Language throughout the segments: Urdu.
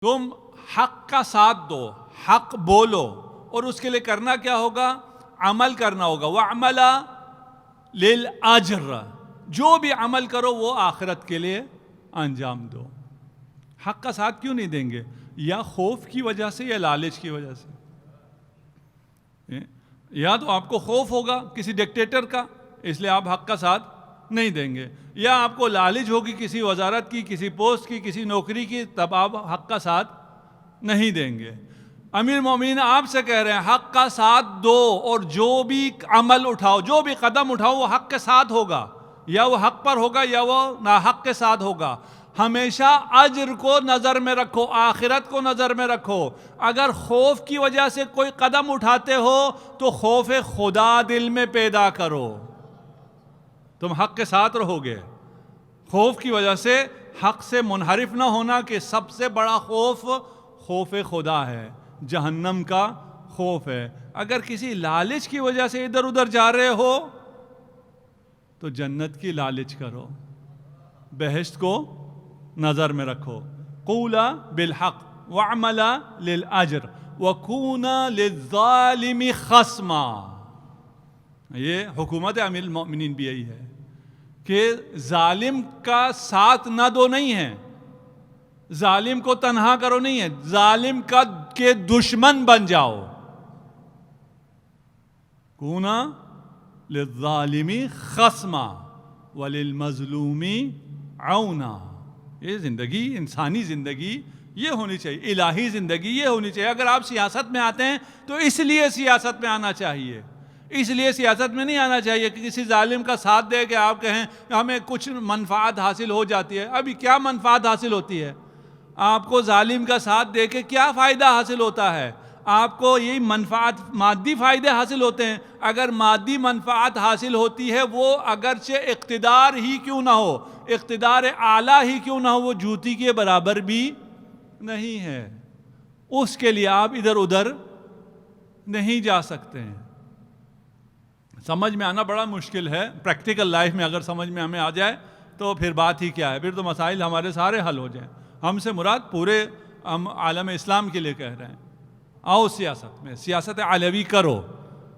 تم حق کا ساتھ دو، حق بولو، اور اس کے لیے کرنا کیا ہوگا؟ عمل کرنا ہوگا۔ وَعْمَلَ لِلْأَجْرِ، جو بھی عمل کرو وہ آخرت کے لیے انجام دو۔ حق کا ساتھ کیوں نہیں دیں گے؟ یا خوف کی وجہ سے یا لالچ کی وجہ سے۔ یا تو آپ کو خوف ہوگا کسی ڈکٹیٹر کا، اس لیے آپ حق کا ساتھ نہیں دیں گے، یا آپ کو لالچ ہوگی کسی وزارت کی، کسی پوسٹ کی، کسی نوکری کی، تب آپ حق کا ساتھ نہیں دیں گے۔ امیر المومنین آپ سے کہہ رہے ہیں حق کا ساتھ دو، اور جو بھی عمل اٹھاؤ، جو بھی قدم اٹھاؤ وہ حق کے ساتھ ہوگا، یا وہ حق پر ہوگا یا وہ ناحق کے ساتھ ہوگا۔ ہمیشہ اجر کو نظر میں رکھو، آخرت کو نظر میں رکھو۔ اگر خوف کی وجہ سے کوئی قدم اٹھاتے ہو تو خوف خدا دل میں پیدا کرو، تم حق کے ساتھ رہو گے۔ خوف کی وجہ سے حق سے منحرف نہ ہونا، کہ سب سے بڑا خوف خوف خدا ہے، جہنم کا خوف ہے۔ اگر کسی لالچ کی وجہ سے ادھر ادھر جا رہے ہو تو جنت کی لالچ کرو، بہشت کو نظر میں رکھو۔ قولا بالحق وعملا للأجر وکونا للظالم خصما۔ یہ حکومت امیر المؤمنین بھی یہی ہے کہ ظالم کا ساتھ نہ دو نہیں ہے، ظالم کو تنہا کرو نہیں ہے، ظالم کے دشمن بن جاؤ۔ کونا للظالم خصما وللمظلوم عونا۔ یہ زندگی، انسانی زندگی یہ ہونی چاہیے، الہی زندگی یہ ہونی چاہیے۔ اگر آپ سیاست میں آتے ہیں تو اس لیے سیاست میں آنا چاہیے، اس لیے سیاست میں نہیں آنا چاہیے کہ کسی ظالم کا ساتھ دے کے آپ کہیں ہمیں کچھ منفعت حاصل ہو جاتی ہے۔ ابھی کیا منفعت حاصل ہوتی ہے؟ آپ کو ظالم کا ساتھ دے کے کیا فائدہ حاصل ہوتا ہے؟ آپ کو یہی منفعت، مادی فائدے حاصل ہوتے ہیں۔ اگر مادی منفعت حاصل ہوتی ہے، وہ اگرچہ اقتدار ہی کیوں نہ ہو، اقتدار اعلیٰ ہی کیوں نہ ہو، وہ جوتی کے برابر بھی نہیں ہے۔ اس کے لیے آپ ادھر ادھر نہیں جا سکتے ہیں۔ سمجھ میں آنا بڑا مشکل ہے، پریکٹیکل لائف میں اگر سمجھ میں ہمیں آ جائے تو پھر بات ہی کیا ہے، پھر تو مسائل ہمارے سارے حل ہو جائیں۔ ہم سے مراد پورے ہم عالم اسلام کے لیے کہہ رہے ہیں، آؤ سیاست میں، سیاست علوی کرو۔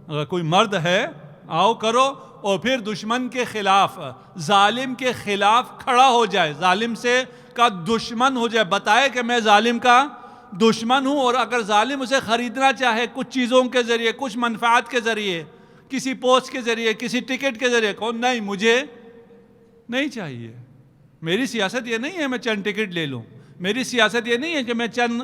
اگر کوئی مرد ہے آؤ کرو، اور پھر دشمن کے خلاف، ظالم کے خلاف کھڑا ہو جائے، ظالم سے کا دشمن ہو جائے، بتائے کہ میں ظالم کا دشمن ہوں، اور اگر ظالم اسے خریدنا چاہے کچھ چیزوں کے ذریعے، کچھ منفعت کے ذریعے، کسی پوسٹ کے ذریعے، کسی ٹکٹ کے ذریعے، کہو نہیں مجھے نہیں چاہیے، میری سیاست یہ نہیں ہے میں چند ٹکٹ لے لوں، میری سیاست یہ نہیں ہے کہ میں چند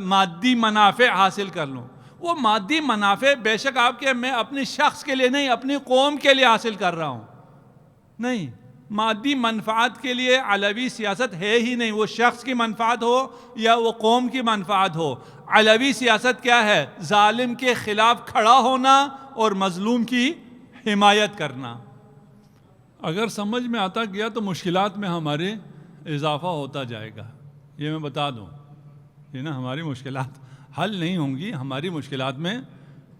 مادی منافع حاصل کر لوں۔ وہ مادی منافع بے شک آپ کے، میں اپنی شخص کے لیے نہیں، اپنی قوم کے لیے حاصل کر رہا ہوں، نہیں، مادی منفعت کے لیے علوی سیاست ہے ہی نہیں۔ وہ شخص کی منفعت ہو یا وہ قوم کی منفعت ہو، علوی سیاست کیا ہے؟ ظالم کے خلاف کھڑا ہونا اور مظلوم کی حمایت کرنا۔ اگر سمجھ میں آتا گیا تو مشکلات میں ہمارے اضافہ ہوتا جائے گا، یہ میں بتا دوں، یہ نا ہماری مشکلات حل نہیں ہوں گی، ہماری مشکلات میں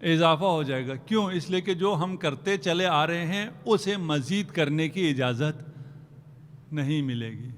اضافہ ہو جائے گا۔ کیوں؟ اس لیے کہ جو ہم کرتے چلے آ رہے ہیں اسے مزید کرنے کی اجازت نہیں ملے گی۔